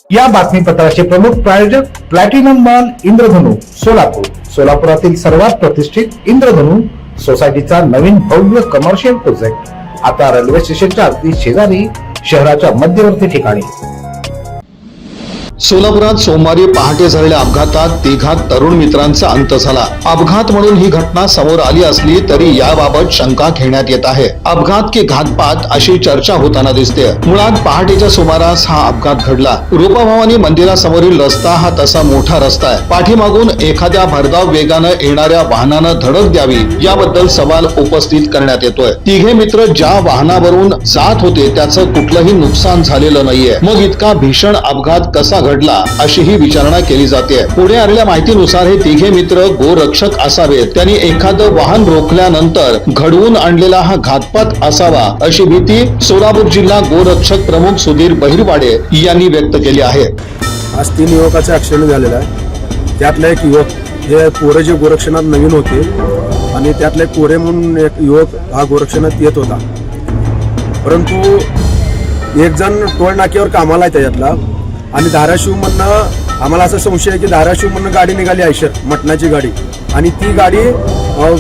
या बातमीपत्राचे प्रमुख प्रायोजक प्लॅटिनम मॉल इंद्रधनु सोलापूर. सोलापुरातील सर्वात प्रतिष्ठित इंद्रधनु सोसायटीचा नवीन भव्य कमर्शियल प्रोजेक्ट आता रेल्वे स्टेशनच्या अगदी शेजारी शहराच्या मध्यवर्ती ठिकाणी. सोलापुरात सोमवारी पहाटे झालेल्या अपघातात तिघा तरुण मित्रांचा अंत झाला. अपघात म्हणून ही घटना समोर आली असली तरी याबाबत शंका घेण्यात येत आहे. अपघात की घातपात अशी चर्चा होताना दिसते. मुळात पहाटेच्या सुमारास हा अपघात घडला. रूपाभवानी मंदिरासमोरील रस्ता हा तसा मोठा रस्ता आहे. पाठीमागून एखाद्या भरधाव वेगानं येणाऱ्या वाहनानं धडक द्यावी याबद्दल सवाल उपस्थित करण्यात येतोय. तिघे मित्र ज्या वाहनावरून जात होते त्याचं कुठलंही नुकसान झालेलं नाहीये. मग इतका भीषण अपघात कसा घडला अशी ही विचारणा केली जाते. पुढे आलेल्या माहितीनुसार हे तिघे मित्र गोरक्षक असावेत. त्यांनी एखादं वाहन रोखल्यानंतर घडवून आणलेला हा घातपात असावा अशी भीती सोलापूर जिल्हा गोरक्षक प्रमुख सुधीर बहिरवाडे यांनी व्यक्त केली आहे. आज 3 युवकाचा ऍक्सिडेंट झालेला आहे. त्यातला एक युवक हे पोरे जे गोरक्षणात नवीन होते आणि त्यातले पोरे म्हणून एक युवक हा गोरक्षणात येत होता. परंतु एक जण टोल नाक्यावर कामाला आहे त्याच्यातला आणि धाराशिव मधनं आम्हाला असा संशय आहे की धाराशिव मधनं गाडी निघाली आयशर मटणाची गाडी आणि ती गाडी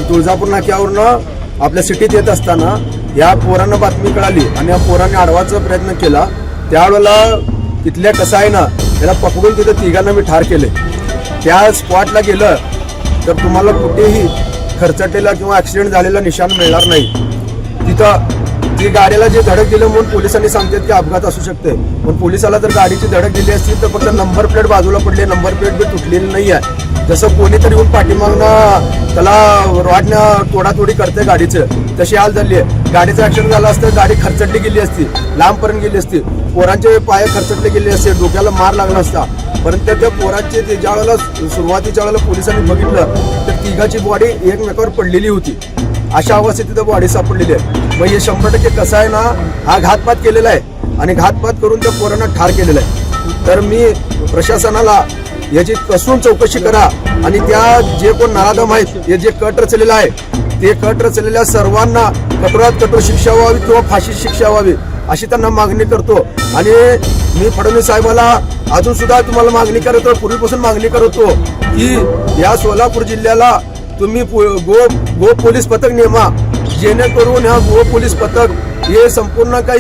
तुळजापूर नाक्यावरनं आपल्या सिटीत येत असताना या पोरांना बातमी कळाली आणि या पोरांनी अडवायचा प्रयत्न केला. त्यावेळेला तिथल्या कसाईनं त्याला पकडून तिथं तिघांना मी ठार केले. त्या स्पॉटला गेलं तर तुम्हाला कुठेही खरचटलेला किंवा ऍक्सिडेंट झालेला निशाण मिळणार नाही. तिथं ती गाडीला जे धडक दिलं म्हणून पोलिसांनी सांगतात की अपघात असू शकते. पण पोलिसाला जर गाडीची धडक दिली असती तर फक्त नंबर प्लेट बाजूला पडली, नंबर प्लेट बी तुटलेली नाही आहे. जसं कोणीतरी येऊन पाठीमागनं त्याला रॉडनं तोडातोडी करते गाडीचं तशी हाल झाली आहे. गाडीचं ऍक्सिडेंट झालं असतं गाडी खरचटली गेली असती, लांबपर्यंत गेली असती, पोरांचे पाय खरचटले गेले असते, डोक्याला मार लागला असता. परंतु त्या पोरांचे ते ज्या वेळेला सुरुवातीच्या वेळेला पोलिसांनी बघितलं तर तिघाची बॉडी एकमेकावर पडलेली होती. अशा अवस्थेत तिथं बॉडी सापडलेली आहे. मग हे 100% कसं आहे ना, हा घातपात केलेला आहे आणि घातपात करून त्या पोरांना ठार केलेला आहे. तर मी प्रशासनाला याची कसून चौकशी करा आणि त्या जे कोण नराधम आहेत हे जे कट रचलेलं आहे ते कट रचलेल्या सर्वांना कठोरात कठोर शिक्षा व्हावी किंवा फाशी शिक्षा व्हावी अशी त्यांना मागणी करतो. आणि मी फडणवीस साहेबाला अजून सुद्धा तुम्हाला मागणी करतो, पूर्वीपासून मागणी करतो की या सोलापूर जिल्ह्याला तुम्ही गो पोलीस पथक नेमा, जेणेकरून ह्या गो पोलीस पथक हे संपूर्ण काही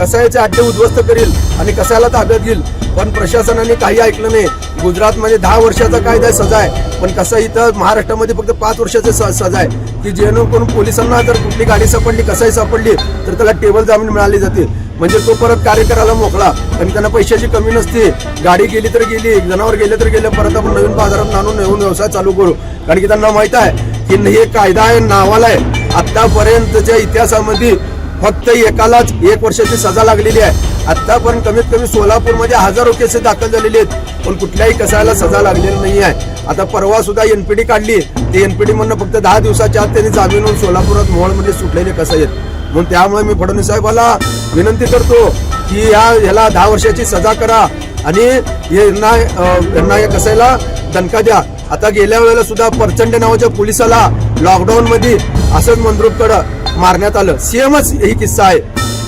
कसायाचे अड्डे उद्ध्वस्त करील आणि कसायाला ताब्यात घेईल. पण प्रशासनाने काही ऐकलं नाही. गुजरातमध्ये 10 वर्षाचा कायदा सजा आहे, पण कसं इथं महाराष्ट्रामध्ये फक्त 5 वर्षाची सजा आहे की जेणेकरून पोलिसांना जर कुठली गाडी सापडली, कसाई सापडली तर त्याला टेबल जामीन मिळाली जाते. म्हणजे तो परत कार्य करायला मोकळा आणि त्यांना पैशाची कमी नसते. गाडी गेली तर गेली, जनावर गेले तर गेले, परत आपण नवीन बाजारात आणून नवीन व्यवसाय चालू करू. कारण की त्यांना माहित आहे की हे कायदा आहे, नावाला आहे. आतापर्यंतच्या इतिहासामध्ये फक्त एकालाच 1 वर्षाची सजा लागलेली आहे. आतापर्यंत कमीत कमी सोलापूरमध्ये हजारो केसेस दाखल झालेले आहेत, पण कुठल्याही कसायला सजा लागलेली नाही आहे. आता परवा सुद्धा एनपीडी काढली, ते एनपीडी मधनं फक्त 10 दिवसाच्या आत त्यांनी जामीन होऊन सोलापुरात मोहोळमध्ये सुटलेले कसाई आहेत. म्हणून त्यामुळे मी फडणवीस साहेबाला विनंती करतो की ह्याला 10 वर्षाची सजा करा आणि यांना या कसायला दणका द्या. आता गेल्या वेळेला सुद्धा प्रचंड नावाच्या पोलिसाला लॉकडाऊन मध्ये असंच मंद्रुपकडं मारण्यात आलं. सेमच ही किस्सा आहे,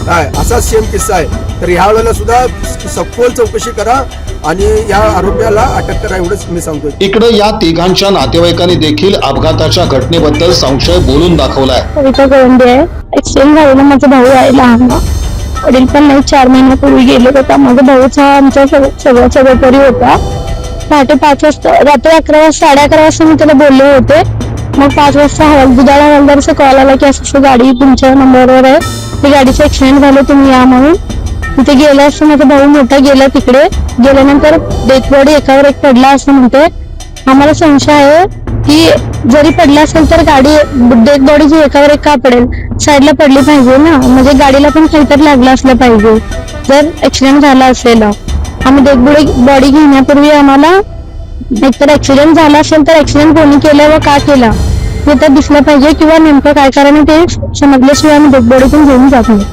काय असा सेम किस्सा आहे. तर ह्या वेळेला सुद्धा सखोल चौकशी करा आणि या आरोपीला अटक करा एवढंच मी सांगतो. इकडे या तिघांच्या नातेवाईकांनी देखील अपघाताच्या घटनेबद्दल संशय बोलून दाखवलाय. कविता गवंडे आहे. एक्सिडेंट झालेला माझा भाऊ आहे लहान, वडील पण नाही 4 महिन्यापूर्वी गेले होता. माझा भाऊचा आमचा सगळं परी होता. पहाटे 5 वाजता, रात्री 11 वाजता 11:30 वाजता मी त्याला बोलले होते. मग 5 वाजता दुधाळा हवालदारचा कॉल आला की असं गाडी तुमच्या नंबरवर आहे, ती गाडीचं ऍक्सिडेंट झालं, तुम्ही या म्हणून. तिथे गेला असता माझा भाऊ मोठा गेला. तिकडे गेल्यानंतर डेथ बॉडी एकावर एक पडला असं म्हणते. आम्हाला संशय आहे की जरी पडला असेल तर गाडी डेथ बॉडी जी एकावर एक का पडेल, साईडला पडली पाहिजे ना, म्हणजे गाडीला पण काहीतरी लागलं असलं पाहिजे जर ऍक्सिडेंट झाला असेल. आम्ही डेथ बॉडी घेण्यापूर्वी आम्हाला एकतर ऍक्सिडेंट झाला असेल तर ऍक्सिडेंट कोणी केला व का केला हे तर दिसलं पाहिजे किंवा नेमकं काय कारण ते समजल्याशिवाय आम्ही डेथ बॉडी पण घेऊन जात नाही.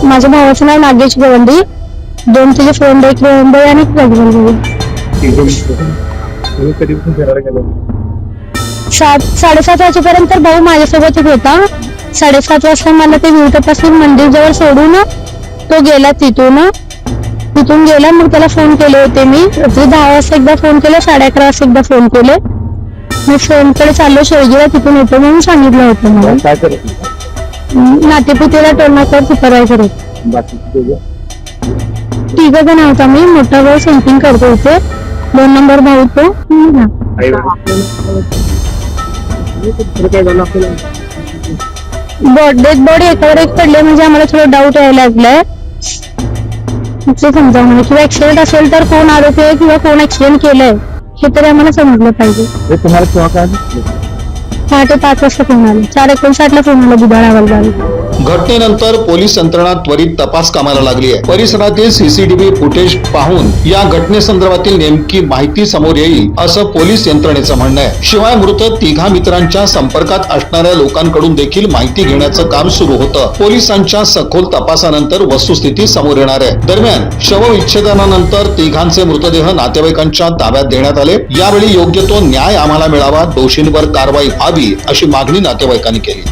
माझ्या भावाचं नाव नागेश गवंडी, 2 तिचे फ्रेंड, एक गवंडी आणि एक प्रज्वल. 7-7:30 वाजेपर्यंत भाऊ माझ्यासोबतच होता. 7:30 वाजता मला ते विवटपासून मंदिर जवळ सोडून तो गेला तिथून गेला. मग त्याला फोन केले होते मी रात्री 10 वाजता एकदा फोन केला, 11:30 वाजता एकदा फोन केले. मी फोनकडे चाललो शेळगीला, तिथून येतो म्हणून सांगितलं होतं मला. काय करत नातेपुतेला टोलनाकर सुपरवायझर होते. बाकी तिघ जण होता. मी मोठा भाऊ सेंटिंग करतो इथे, 2 नंबर भाऊ तो. डेड बॉडी एकावर एक पडले म्हणजे आम्हाला थोडं डाऊट यायला लागलाय. ते समजावं म्हणजे किंवा ऍक्सिडेंट असेल तर कोण आरोपी आहे किंवा कोण ऍक्सिडेंट केलंय हे तरी आम्हाला समजलं पाहिजे. तुम्हाला केव्हा काय पहाटे 5 वाजता फोन आला, 4:59 ला फोन आला दुधाळ हवालदार. घटनेनंतर पोलीस यंत्रणा त्वरित तपास कामाला लागली आहे. परिसरातील सीसीटीव्ही फुटेज पाहून या घटनेसंदर्भातील नेमकी माहिती समोर येईल असं पोलीस यंत्रणेचं म्हणणं आहे. शिवाय मृत तिघा मित्रांच्या संपर्कात असणाऱ्या लोकांकडून देखील माहिती घेण्याचं काम सुरू होतं. पोलिसांच्या सखोल तपासानंतर वस्तुस्थिती समोर येणार आहे. दरम्यान शवविच्छेदनानंतर तिघांचे मृतदेह नातेवाईकांच्या ताब्यात देण्यात आले. यावेळी योग्य तो न्याय आम्हाला मिळावा, दोषींवर कारवाई व्हावी अशी मागणी नातेवाईकांनी केली.